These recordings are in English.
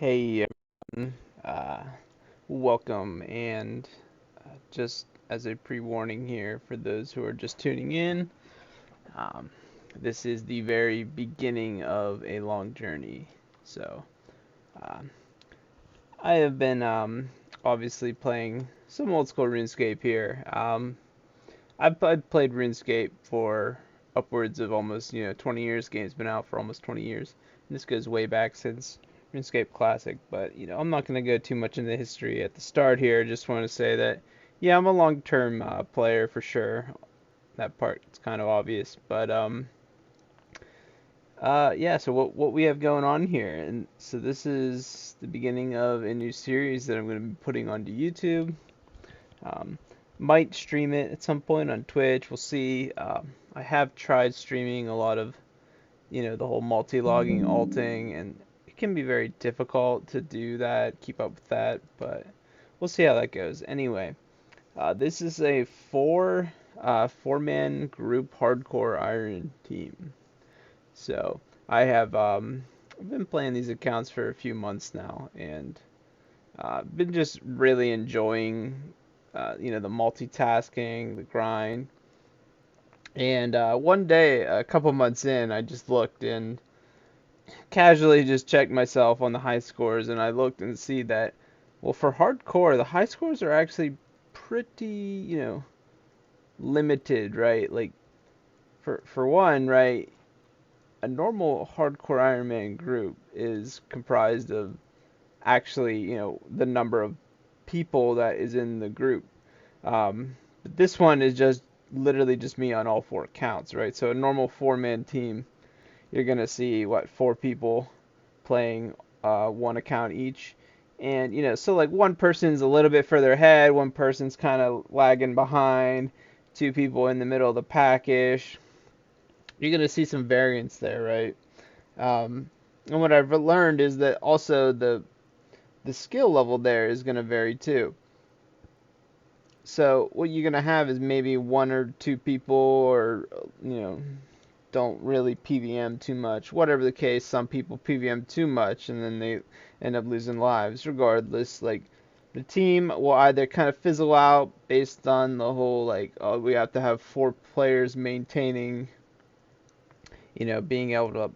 Hey everyone, welcome, and just as a pre-warning here for those who are just tuning in, um, this is the very beginning of a long journey. So, um, I have been obviously playing some old school RuneScape here. I've played RuneScape for upwards of almost 20 years. Game's been out for almost 20 years. And this goes way back since RuneScape Classic, but I'm not going to go too much into history at the start here. Just want to say that yeah, I'm a long-term player for sure. That part's kind of obvious, but yeah. So what we have going on here, and so this is the beginning of a new series that I'm going to be putting onto YouTube. Um, might stream it at some point on Twitch. We'll see. I have tried streaming a lot of, the whole multi-logging, alting, and it can be very difficult to do that, keep up with that, but we'll see how that goes. Anyway, this is a four-man group hardcore iron team. So I've been playing these accounts for a few months now, and been just really enjoying, the multitasking, the grind. And one day, a couple months in, I just looked and casually just checked myself on the high scores, and I looked and see that, well, for hardcore, the high scores are actually pretty, limited, right? Like for one, right, a normal hardcore Ironman group is comprised of actually, the number of people that is in the group. But this one is just literally just me on all four accounts, right? So a normal four-man team, you're gonna see what four people playing one account each, and so like one person's a little bit further ahead, one person's kind of lagging behind, two people in the middle of the packish. You're gonna see some variance there, right? And what I've learned is that also the skill level there is gonna vary too. So what you're gonna have is maybe one or two people, or don't really PVM too much. Whatever the case, some people PVM too much and then they end up losing lives. Regardless, like the team will either kind of fizzle out based on the whole like, oh, we have to have four players maintaining, being able to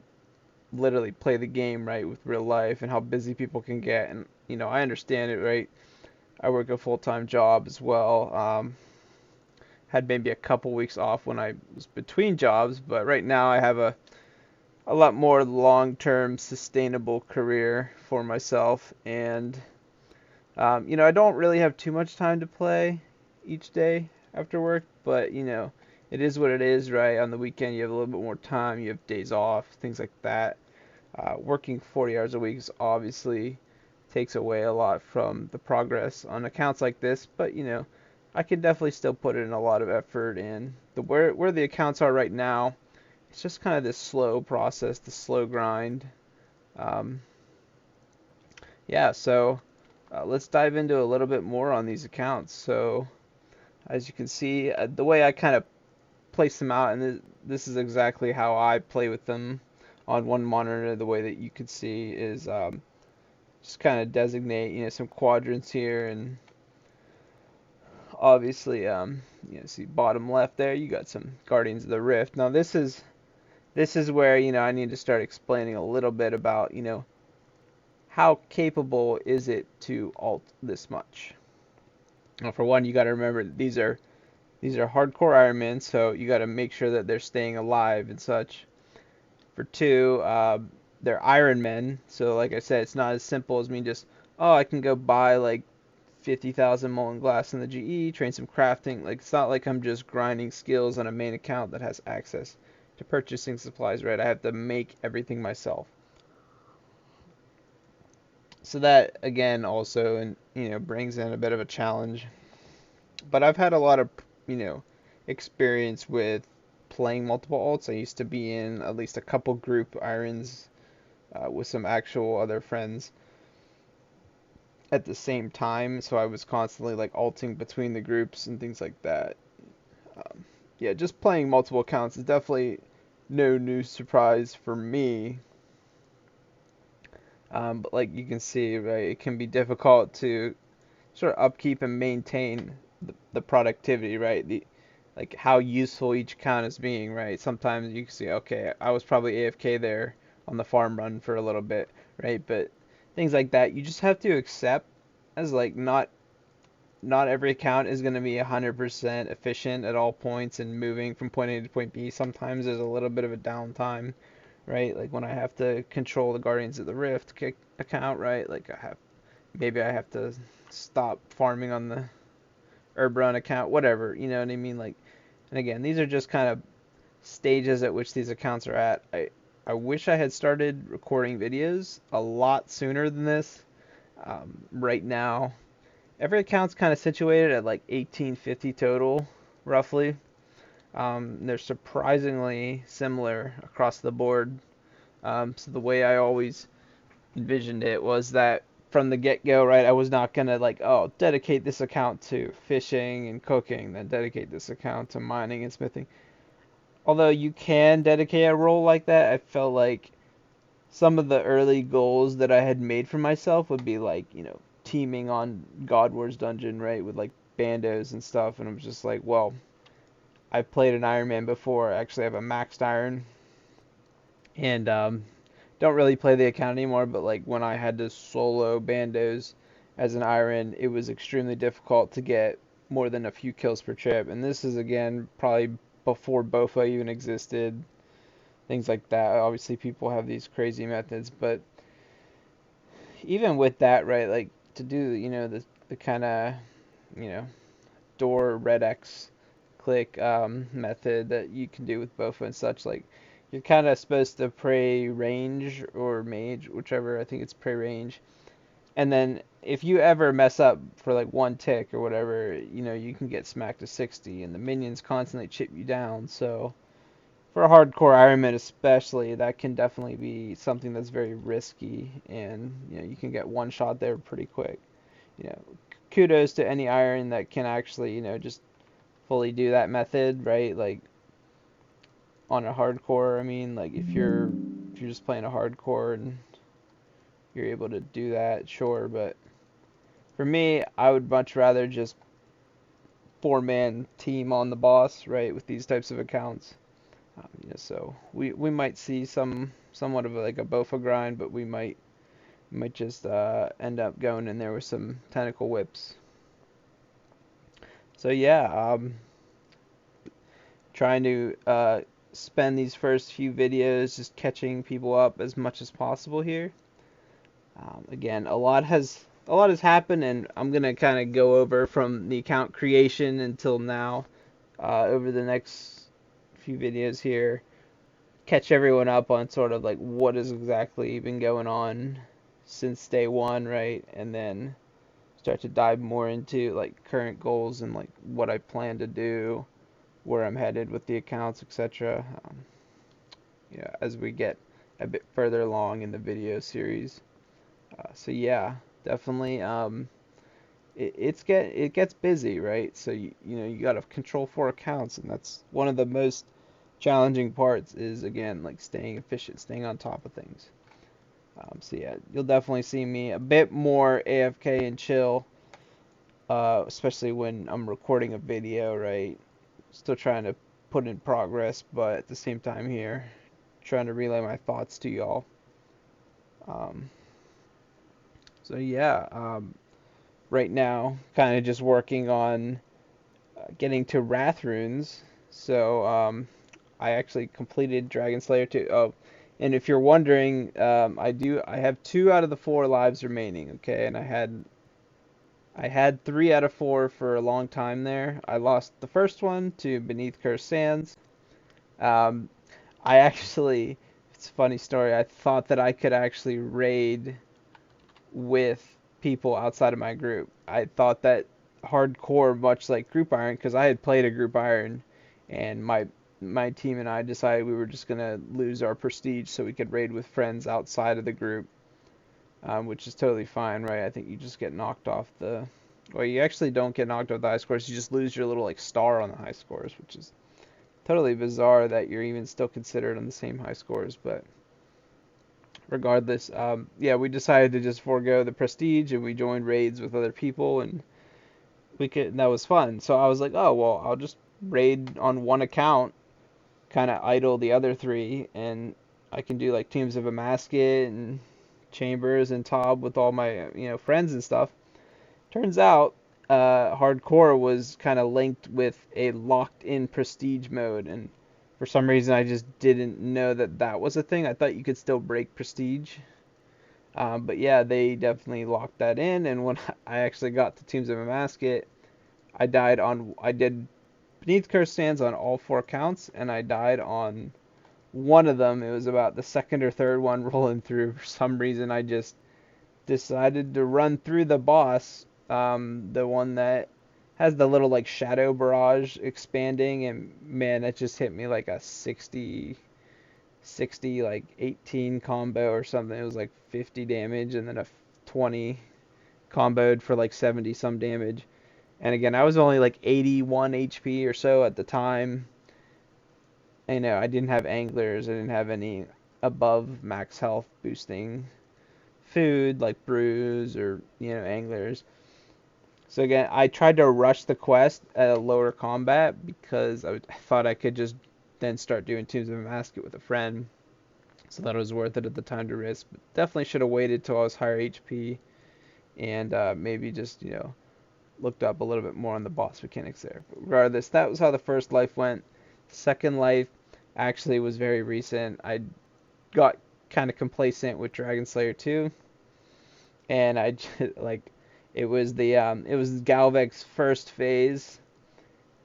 literally play the game right with real life and how busy people can get. And I understand it, right? I work a full-time job as well. Had maybe a couple weeks off when I was between jobs, but right now I have a lot more long-term sustainable career for myself, and I don't really have too much time to play each day after work, but it is what it is, right? On the weekend you have a little bit more time, you have days off, things like that. Working 40 hours a week is obviously takes away a lot from the progress on accounts like this, but I can definitely still put in a lot of effort, and the where the accounts are right now, it's just kind of this slow process, the slow grind. Um, yeah, so let's dive into a little bit more on these accounts. So as you can see, the way I kind of place them out, and this is exactly how I play with them on one monitor. The way that you can see is just kind of designate, some quadrants here, and obviously, see bottom left there, you got some Guardians of the Rift. Now this is where I need to start explaining a little bit about how capable is it to alt this much. Now, for one, you got to remember that these are hardcore Ironmen, so you got to make sure that they're staying alive and such. For two, they're Ironmen, so like I said, it's not as simple as me just, oh, I can go buy like 50,000 molten glass in the GE, train some crafting. Like, it's not like I'm just grinding skills on a main account that has access to purchasing supplies, right? I have to make everything myself. So that again also, and brings in a bit of a challenge. But I've had a lot of you know experience with playing multiple alts. I used to be in at least a couple group irons with some actual other friends at the same time, so I was constantly like alting between the groups and things like that. Um, yeah, just playing multiple accounts is definitely no new surprise for me. But like you can see, right, it can be difficult to sort of upkeep and maintain the productivity, right? The like how useful each account is being, right? Sometimes you can see, okay, I was probably AFK there on the farm run for a little bit, right? But things like that, you just have to accept as like not every account is going to be 100% efficient at all points and moving from point A to point B. Sometimes there's a little bit of a downtime, right? Like when I have to control the Guardians of the Rift account, right? Like maybe I have to stop farming on the Herb Run account, whatever, you know what I mean? Like, and again, these are just kind of stages at which these accounts are at. I wish I had started recording videos a lot sooner than this. Right now, every account's kind of situated at like 1850 total, roughly. They're surprisingly similar across the board. So the way I always envisioned it was that from the get-go, right, I was not gonna like, oh, dedicate this account to fishing and cooking, then dedicate this account to mining and smithing. Although you can dedicate a role like that, I felt like some of the early goals that I had made for myself would be like, teaming on God Wars Dungeon, right, with like bandos and stuff, and I was just like, well, I played an Ironman before. I actually have a maxed iron, and don't really play the account anymore. But like when I had to solo bandos as an Iron, it was extremely difficult to get more than a few kills per trip. And this is again probably before BOFA even existed. Things like that. Obviously, people have these crazy methods, but even with that, right? Like to do, the kind of, you know, door red X click method that you can do with BOFA and such. Like you're kind of supposed to pray range or mage, whichever. I think it's pray range. And then if you ever mess up for like one tick or whatever, you can get smacked to 60, and the minions constantly chip you down. So for a hardcore Ironman especially, that can definitely be something that's very risky, and you can get one shot there pretty quick. You know, kudos to any Iron that can actually just fully do that method, right? Like on a hardcore, I mean, like if you're just playing a hardcore and you're able to do that, sure. But for me, I would much rather just four-man team on the boss, right? With these types of accounts. So we might see somewhat of like a Bofa grind, but we might just end up going in there with some tentacle whips. So yeah, trying to spend these first few videos just catching people up as much as possible here. Again, a lot has happened, and I'm gonna kind of go over from the account creation until now over the next few videos here. Catch everyone up on sort of like what has exactly been going on since day one, right? And then start to dive more into like current goals and like what I plan to do, where I'm headed with the accounts, etc. As we get a bit further along in the video series. So yeah, definitely. It gets busy, right? So you got to control four accounts, and that's one of the most challenging parts. Is again like staying efficient, staying on top of things. So yeah, you'll definitely see me a bit more AFK and chill, especially when I'm recording a video, right? Still trying to put in progress, but at the same time here, trying to relay my thoughts to y'all. Um, so yeah, right now, kind of just working on getting to Wrath runes. So I actually completed Dragon Slayer 2. Oh, and if you're wondering, I have 2 out of the 4 lives remaining. Okay, and I had 3 out of 4 for a long time there. I lost the first one to Beneath Cursed Sands. Um, I actually, it's a funny story. I thought that I could actually raid with people outside of my group. I thought that hardcore, much like Group Iron, because I had played a Group Iron, and my team and I decided we were just gonna lose our prestige so we could raid with friends outside of the group, which is totally fine, right? I think you just get knocked off the. Well, you actually don't get knocked off the high scores. You just lose your little like star on the high scores, which is totally bizarre that you're even still considered on the same high scores. But regardless, yeah, we decided to just forego the prestige and we joined raids with other people, and and that was fun. So I was like, oh well, I'll just raid on one account, kind of idle the other three, and I can do like teams of a Masket and Chambers and Tob with all my friends and stuff. Turns out, hardcore was kind of linked with a locked-in prestige mode, and for some reason I just didn't know that that was a thing. I thought you could still break prestige. But yeah, they definitely locked that in, and when I actually got to Teams of a Masket, I did Beneath Cursed Sands on all four counts, and I died on one of them. It was about the second or third one rolling through. For some reason, I just decided to run through the boss, the one that has the little like shadow barrage expanding, and man, that just hit me like a 60 like 18 combo or something. It was like 50 damage and then a 20 comboed for like 70 some damage. And again, I was only like 81 HP or so at the time. I didn't have anglers. I didn't have any above max health boosting food like brews or anglers. So again, I tried to rush the quest at a lower combat because I thought I could just then start doing Tombs of a Masket with a friend. So that was worth it at the time to risk. But definitely should have waited till I was higher HP and maybe just looked up a little bit more on the boss mechanics there. But regardless, that was how the first life went. Second life actually was very recent. I got kind of complacent with Dragon Slayer 2, and I just, like it was Galvek's first phase,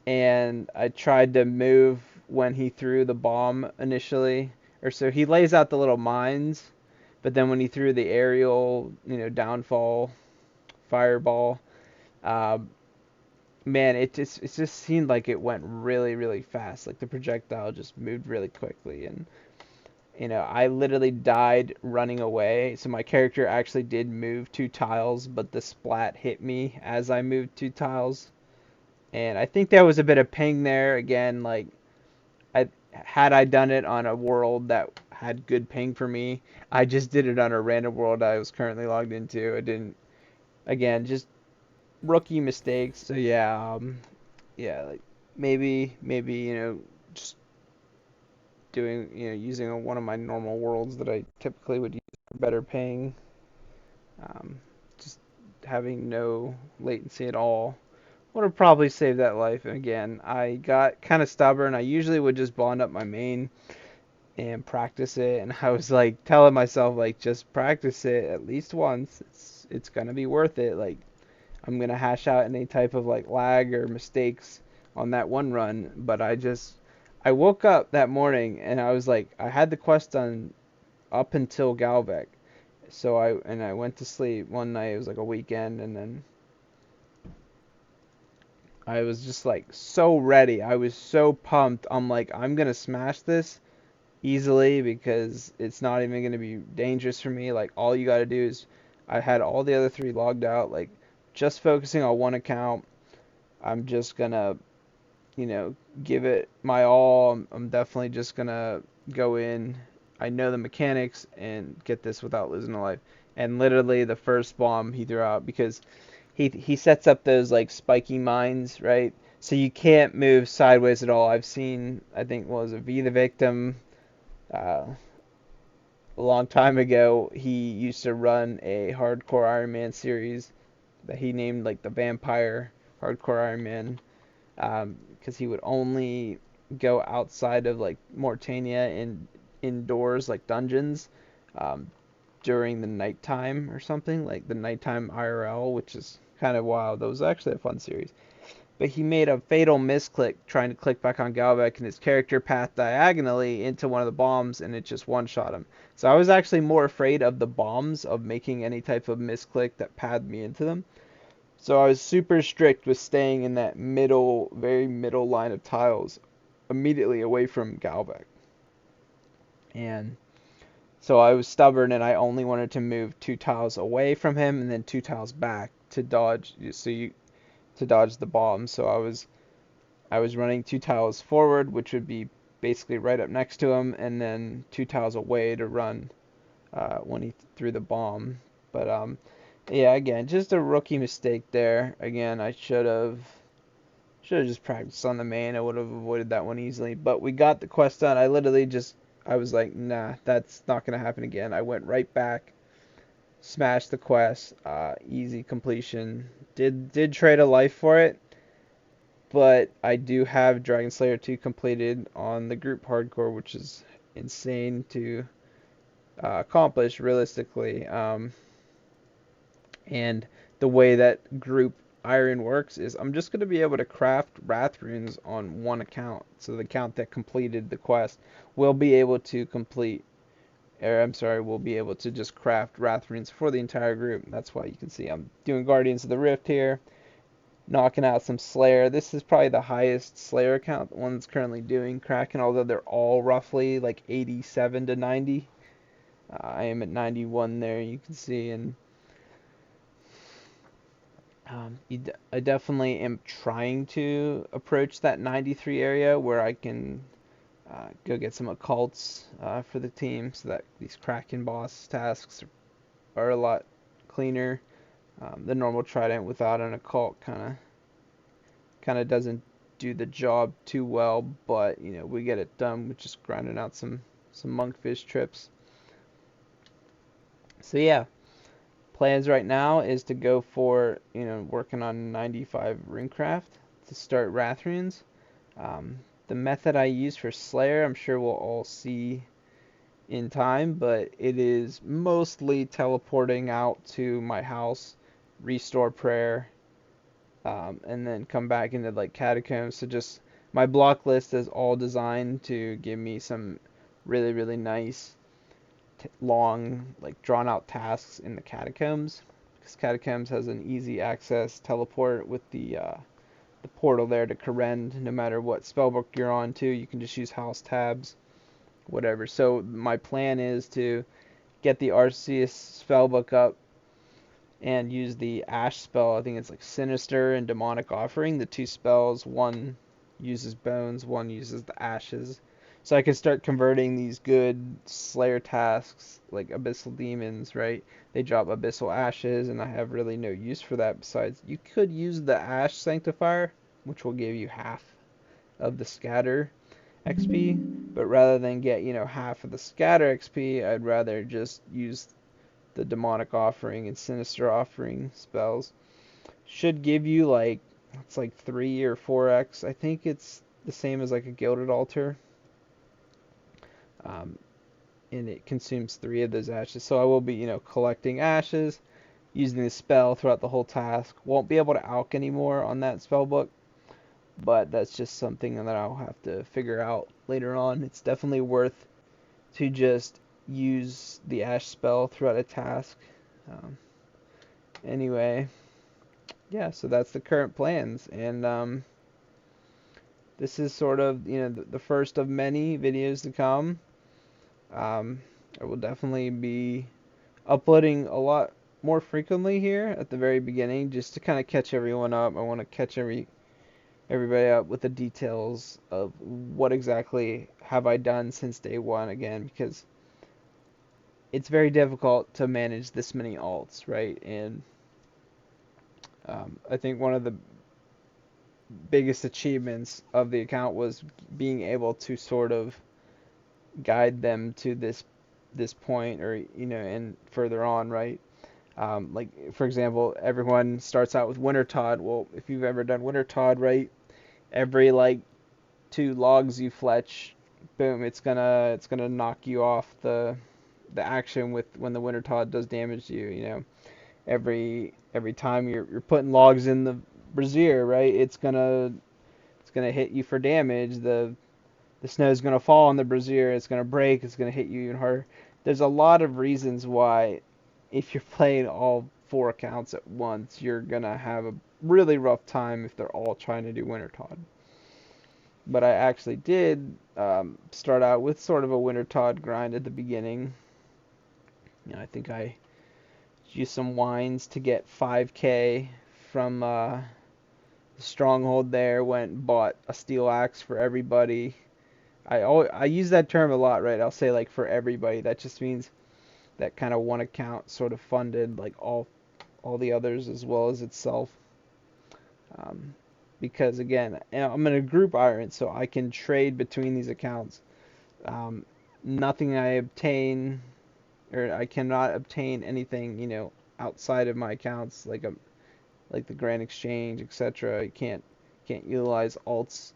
and I tried to move when he threw the bomb initially, or so he lays out the little mines, but then when he threw the aerial, downfall fireball, uh, man, it just seemed like it went really really fast. Like the projectile just moved really quickly, and I literally died running away. So my character actually did move 2 tiles, but the splat hit me as I moved 2 tiles. And I think there was a bit of ping there. Again, like I done it on a world that had good ping for me. I just did it on a random world I was currently logged into. I didn't. Again, just rookie mistakes. So yeah, yeah, like maybe just doing using one of my normal worlds that I typically would use for better ping. Um, just having no latency at all would have probably saved that life. And again, I got kind of stubborn. I usually would just bond up my main and practice it, and I was like telling myself like just practice it at least once. It's gonna be worth it. Like I'm gonna hash out any type of like lag or mistakes on that one run. But I woke up that morning and I was like I had the quest done up until Galvek. So I went to sleep one night. It was like a weekend, and then I was just like so ready. I was so pumped. I'm like I'm gonna smash this easily because it's not even gonna be dangerous for me. Like all you gotta do is I had all the other three logged out. Like just focusing on one account. I'm just gonna give it my all. I'm definitely just gonna go in. I know the mechanics and get this without losing a life. And literally the first bomb he threw out because he sets up those like spiky mines, right? So you can't move sideways at all. I've seen, I think, what was it, V the Victim, uh, a long time ago. He used to run a hardcore Iron Man series that he named like the Vampire Hardcore Iron Man, because he would only go outside of like Mortania and indoors like dungeons um, during the nighttime or something like the nighttime IRL, which is kind of wild. That was actually a fun series. But he made a fatal misclick trying to click back on Galvek, and his character pathed diagonally into one of the bombs, and it just one-shot him. So I was actually more afraid of the bombs, of making any type of misclick that pathed me into them. So I was super strict with staying in that middle, very middle line of tiles, immediately away from Galvek. And so I was stubborn, and I only wanted to move 2 tiles away from him, and then 2 tiles back to dodge. To dodge the bomb. So I was running 2 tiles forward, which would be basically right up next to him, and then 2 tiles away to run when he threw the bomb. But yeah, again, just a rookie mistake there. Again, I should have just practiced on the main. I would have avoided that one easily. But we got the quest done. I was like, nah, that's not gonna happen again. I went right back, smashed the quest, easy completion. Did trade a life for it, but I do have Dragon Slayer 2 completed on the group hardcore, which is insane to accomplish realistically. And the way that group Iron works is I'm just going to be able to craft Wrath runes on one account. So the account that completed the quest will be able to will be able to just craft Wrath runes for the entire group. That's why you can see I'm doing Guardians of the Rift here, knocking out some Slayer. This is probably the highest Slayer account, the one that's currently doing Kraken, although they're all roughly like 87 to 90. I am at 91 there, you can see, and I definitely am trying to approach that 93 area where I can go get some occults for the team, so that these Kraken boss tasks are a lot cleaner. The normal Trident without an occult kind of doesn't do the job too well, but we get it done with just grinding out some monkfish trips. So yeah, plans right now is to go for working on 95 runecraft to start Wrath runes. The method I use for Slayer, I'm sure we'll all see in time, but it is mostly teleporting out to my house, restore prayer, and then come back into like catacombs. So just my block list is all designed to give me some really really nice long like drawn out tasks in the catacombs, because catacombs has an easy access teleport with the portal there to Kourend. No matter what spellbook you're on too, you can just use house tabs, whatever. So my plan is to get the Arceus spellbook up and use the Ash spell. I think it's like Sinister and Demonic Offering, the two spells. One uses bones, one uses the ashes. So I can start converting these good Slayer tasks like Abyssal Demons, right? They drop Abyssal Ashes, and I have really no use for that. Besides, you could use the Ash Sanctifier, which will give you half of the Scatter XP, but rather than get, half of the Scatter XP, I'd rather just use the Demonic Offering and Sinister Offering spells. Should give you it's like 3 or 4x. I think it's the same as like a Gilded Altar. And it consumes 3 of those ashes. So I will be, collecting ashes, using the spell throughout the whole task. Won't be able to alch anymore on that spell book, but that's just something that I'll have to figure out later on. It's definitely worth to just use the ash spell throughout a task. Anyway, yeah, so that's the current plans, and this is sort of the first of many videos to come. I will definitely be uploading a lot more frequently here at the very beginning, just to kind of catch everyone up. I want to catch everybody up with the details of what exactly have I done since day one again, because it's very difficult to manage this many alts, right? And I think one of the biggest achievements of the account was being able to sort of guide them to this point, or and further on, right? Like for example, everyone starts out with Winter Todd. Well, if you've ever done Winter Todd, right, every like 2 logs you fletch, boom, it's gonna knock you off the action with when the Winter Todd does damage to you. Every time you're putting logs in the brazier, right, it's gonna hit you for damage. The snow is going to fall on the brazier, it's going to break, it's going to hit you even harder. There's a lot of reasons why, if you're playing all 4 accounts at once, you're going to have a really rough time if they're all trying to do Winter Todd. But I actually did start out with sort of a Winter Todd grind at the beginning. I think I used some wines to get 5k from the stronghold there, went and bought a steel axe for everybody. I use that term a lot, right? I'll say like for everybody. That just means that kind of one account sort of funded like all the others as well as itself. Um, because again, I'm in a group iron, so I can trade between these accounts. Um, Nothing I obtain, or I cannot obtain anything, outside of my accounts, like the Grand Exchange, etc. You can't utilize alts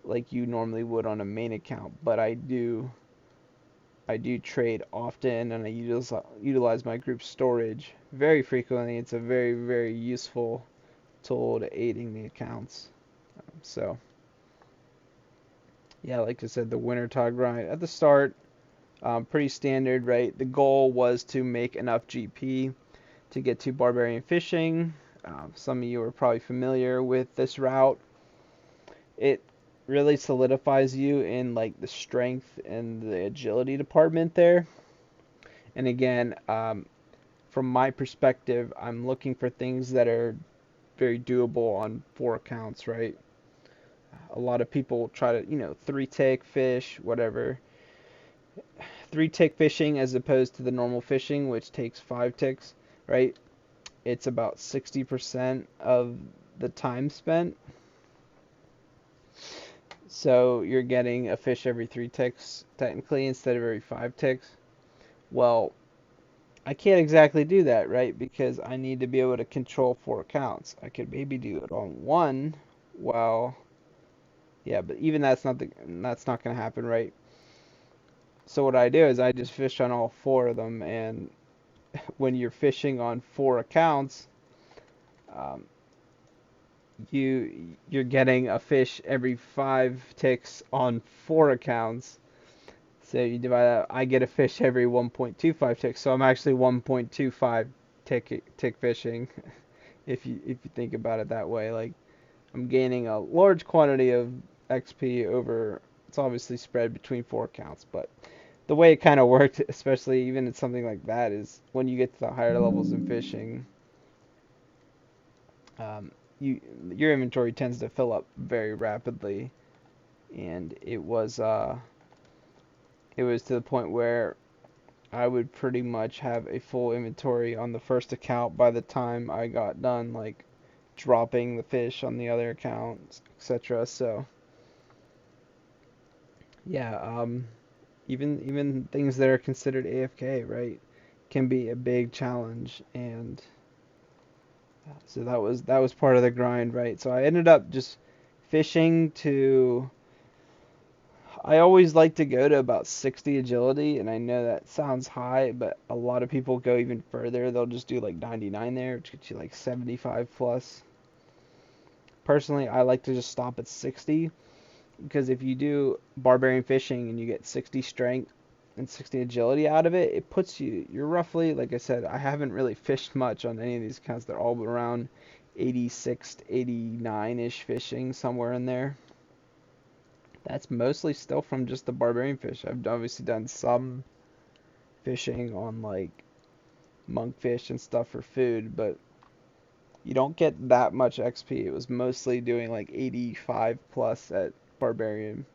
like you normally would on a main account, but I do trade often, and I utilize my group storage very frequently. It's a very, very useful tool to aiding the accounts. So yeah, like I said, the winter tog grind at the start, pretty standard, right? The goal was to make enough GP to get to barbarian fishing. Some of you are probably familiar with this route. It really solidifies you in like the strength and the agility department there. And again, from my perspective, I'm looking for things that are very doable on 4 accounts, right? A lot of people try to, three tick fish, whatever. Three tick fishing as opposed to the normal fishing, which takes 5 ticks, right? It's about 60% of the time spent. So you're getting a fish every 3 ticks, technically, instead of every 5 ticks. Well, I can't exactly do that, right? Because I need to be able to control 4 accounts. I could maybe do it on one. Well, yeah, but even that's not going to happen, right? So what I do is I just fish on all 4 of them, and when you're fishing on 4 accounts, um, you're getting a fish every 5 ticks on 4 accounts. So you divide that, I get a fish every 1.25 ticks. So I'm actually 1.25 tick fishing, if you think about it that way. Like I'm gaining a large quantity of XP over. It's obviously spread between 4 accounts, but the way it kind of worked, especially even in something like that, is when you get to the higher levels in fishing, um, your inventory tends to fill up very rapidly, and it was to the point where I would pretty much have a full inventory on the first account by the time I got done, like dropping the fish on the other accounts, etc. So yeah, even things that are considered AFK, right, can be a big challenge, and so that was part of the grind, right? So I ended up just fishing to. I always like to go to about 60 agility, and I know that sounds high, but a lot of people go even further. They'll just do like 99 there, which gets you like 75 plus. Personally, I like to just stop at 60, because if you do barbarian fishing and you get 60 strength and 60 agility out of it, it puts you're roughly, like I said, I haven't really fished much on any of these accounts. They're all around 86 to 89-ish fishing, somewhere in there. That's mostly still from just the barbarian fish. I've obviously done some fishing on like monkfish and stuff for food, but you don't get that much XP. It was mostly doing like 85 plus at barbarian.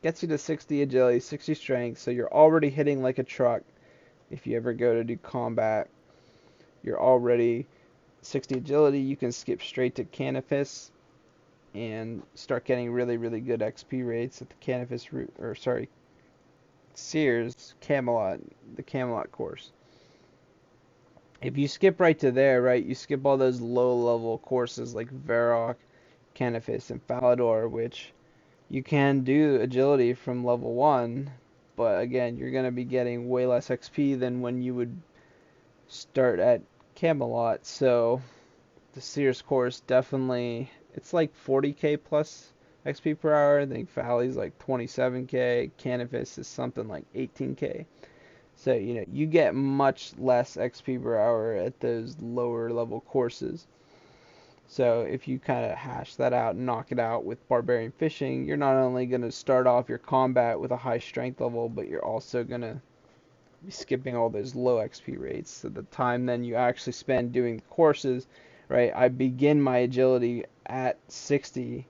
Gets you to 60 agility, 60 strength, so you're already hitting like a truck. If you ever go to do combat, you're already 60 agility. You can skip straight to Canifis and start getting really, really good XP rates at the Canifis route, or sorry, Sears Camelot, the Camelot course. If you skip right to there, right, you skip all those low-level courses like Varrock, Canifis, and Falador, which you can do agility from level 1, but again, you're going to be getting way less XP than when you would start at Camelot. So the Sears course definitely, it's like 40k plus XP per hour. I think Valley's like 27k, Canifis is something like 18k. So, you get much less XP per hour at those lower level courses. So if you kind of hash that out and knock it out with barbarian fishing, you're not only going to start off your combat with a high strength level, but you're also going to be skipping all those low XP rates. So the time then you actually spend doing the courses, right? I begin my agility at 60.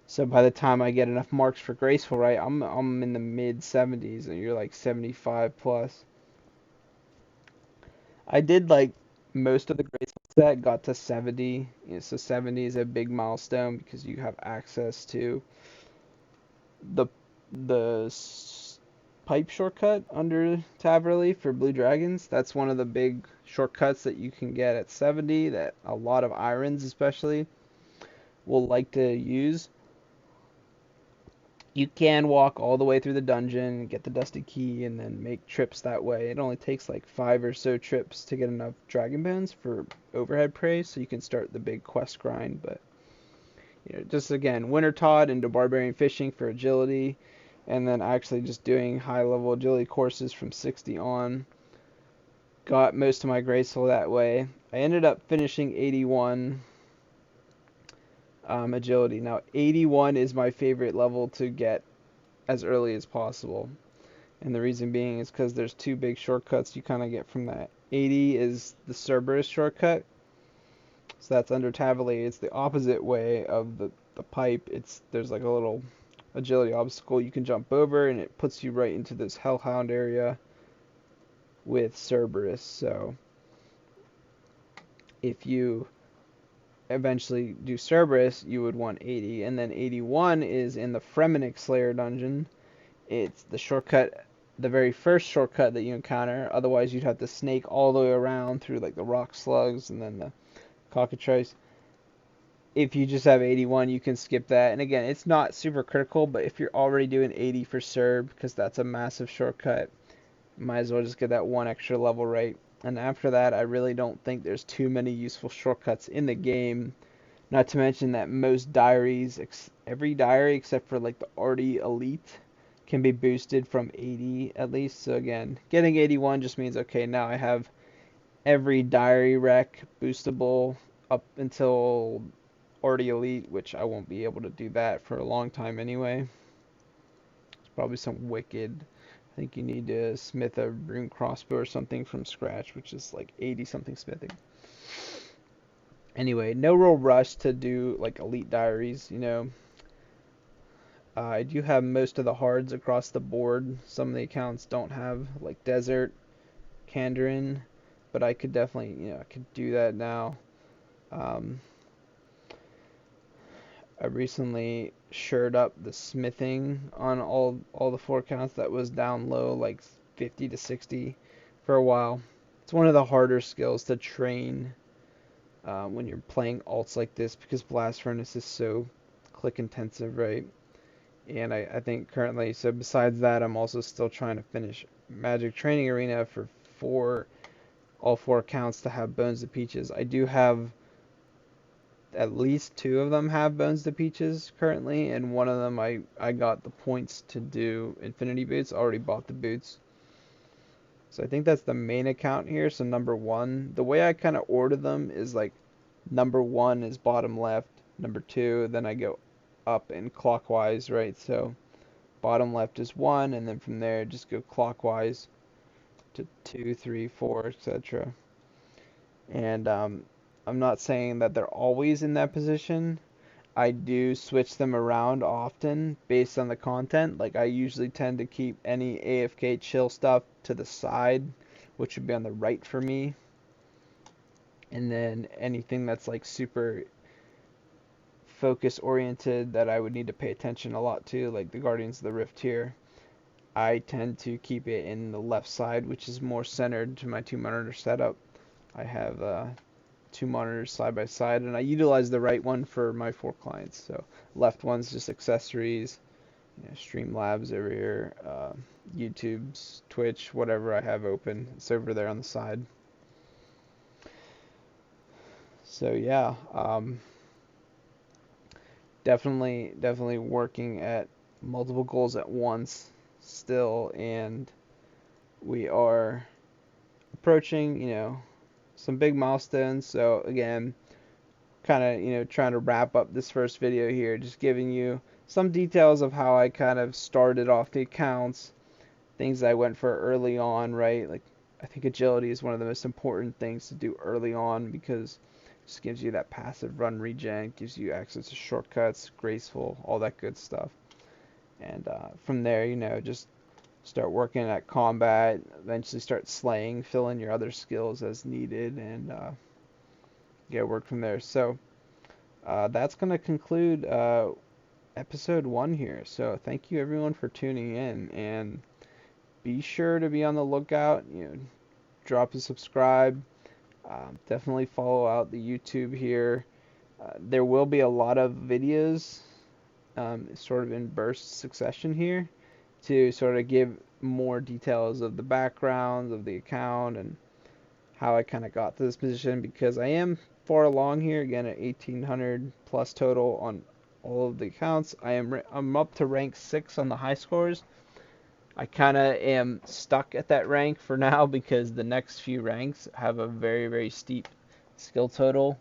So by the time I get enough marks for graceful, right, I'm in the mid 70s, and you're like 75 plus. I did like most of the graceful set, got to 70. So 70 is a big milestone because you have access to the the pipe shortcut under Taverly for Blue Dragons. That's one of the big shortcuts that you can get at 70 that a lot of irons especially will like to use. You can walk all the way through the dungeon, get the dusty key, and then make trips that way. It only takes like 5 or so trips to get enough dragon bones for overhead praise, so you can start the big quest grind. But just again, Winter Todd into barbarian fishing for agility, and then actually just doing high level agility courses from 60 on. Got most of my graceful that way. I ended up finishing 81 agility. Now 81 is my favorite level to get as early as possible. And the reason being is because there's two big shortcuts you kind of get from that. 80 is the Cerberus shortcut. So that's under Taverly. It's the opposite way of the pipe. There's like a little agility obstacle you can jump over, and it puts you right into this Hellhound area with Cerberus. So if you eventually do Cerberus, you would want 80. And then 81 is in the Fremenic Slayer dungeon. It's the shortcut, the very first shortcut that you encounter. Otherwise, you'd have to snake all the way around through like the rock slugs and then the cockatrice. If you just have 81, you can skip that. And again, it's not super critical, but if you're already doing 80 for Serb, because that's a massive shortcut, might as well just get that one extra level right. And after that, I really don't think there's too many useful shortcuts in the game. Not to mention that most diaries, every diary except for like the Arty Elite, can be boosted from 80 at least. So again, getting 81 just means, okay, now I have every diary rec boostable up until Arty Elite, which I won't be able to do that for a long time anyway. It's probably some wicked. I think you need to smith a rune crossbow or something from scratch, which is like 80 something smithing. Anyway, no real rush to do like elite diaries. I do have most of the hards across the board. Some of the accounts don't have like Desert, Kandarin, but I could definitely, I could do that now. Um, I recently shored up the smithing on all the 4 accounts that was down low, like 50 to 60 for a while. It's one of the harder skills to train when you're playing alts like this because Blast Furnace is so click intensive, right? And I think currently, so besides that, I'm also still trying to finish Magic Training Arena for all 4 accounts to have Bones to Peaches. I do have at least 2 of them have Bones to Peaches currently, and one of them I got the points to do Infinity Boots. I already bought the boots. So I think that's the main account here. So number 1, the way I kind of order them is like number 1 is bottom left, number 2, then I go up in clockwise, right? So bottom left is 1, and then from there just go clockwise to 2, 3, 4, etc. And I'm not saying that they're always in that position. I do switch them around often based on the content. Like I usually tend to keep any AFK chill stuff to the side, which would be on the right for me. And then anything that's like super focus oriented that I would need to pay attention a lot to, like the Guardians of the Rift here, I tend to keep it in the left side, which is more centered to my 2 monitor setup. I have 2 monitors side by side, and I utilize the right one for my 4 clients. So left one's just accessories, Streamlabs over here, YouTube's, Twitch, whatever I have open. It's over there on the side. So yeah, definitely working at multiple goals at once still, and we are approaching, some big milestones. So again, kind of, trying to wrap up this first video here, just giving you some details of how I kind of started off the accounts, things I went for early on, right? Like, I think agility is one of the most important things to do early on because it just gives you that passive run regen, gives you access to shortcuts, graceful, all that good stuff. And from there, just start working at combat, eventually start slaying, fill in your other skills as needed, and get work from there. So that's going to conclude episode 1 here. So thank you everyone for tuning in, and be sure to be on the lookout. Drop a subscribe. Definitely follow out the YouTube here. There will be a lot of videos, sort of in burst succession here, to sort of give more details of the backgrounds of the account and how I kind of got to this position, because I am far along here, again at 1800 plus total on all of the accounts. I'm up to rank 6 on the high scores. I kind of am stuck at that rank for now because the next few ranks have a very, very steep skill total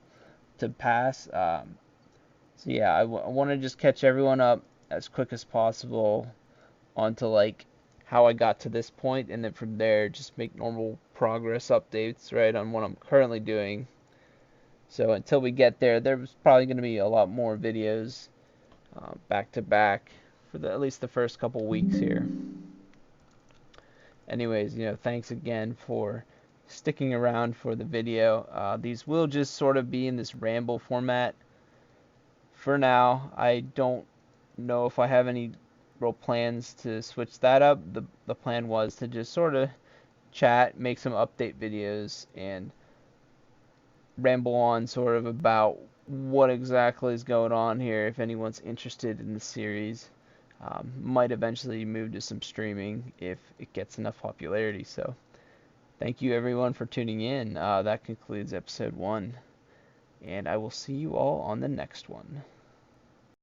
to pass. So yeah, I want to just catch everyone up as quick as possible onto like how I got to this point, and then from there just make normal progress updates, right, on what I'm currently doing. So until we get there, there's probably going to be a lot more videos back to back for at least the first couple weeks here. Anyways, thanks again for sticking around for the video. These will just sort of be in this ramble format for now. I don't know if I have any real plans to switch that up. The plan was to just sort of chat, make some update videos, and ramble on sort of about what exactly is going on here. If anyone's interested in the series, might eventually move to some streaming if it gets enough popularity. So thank you everyone for tuning in. That concludes episode 1, and I will see you all on the next one.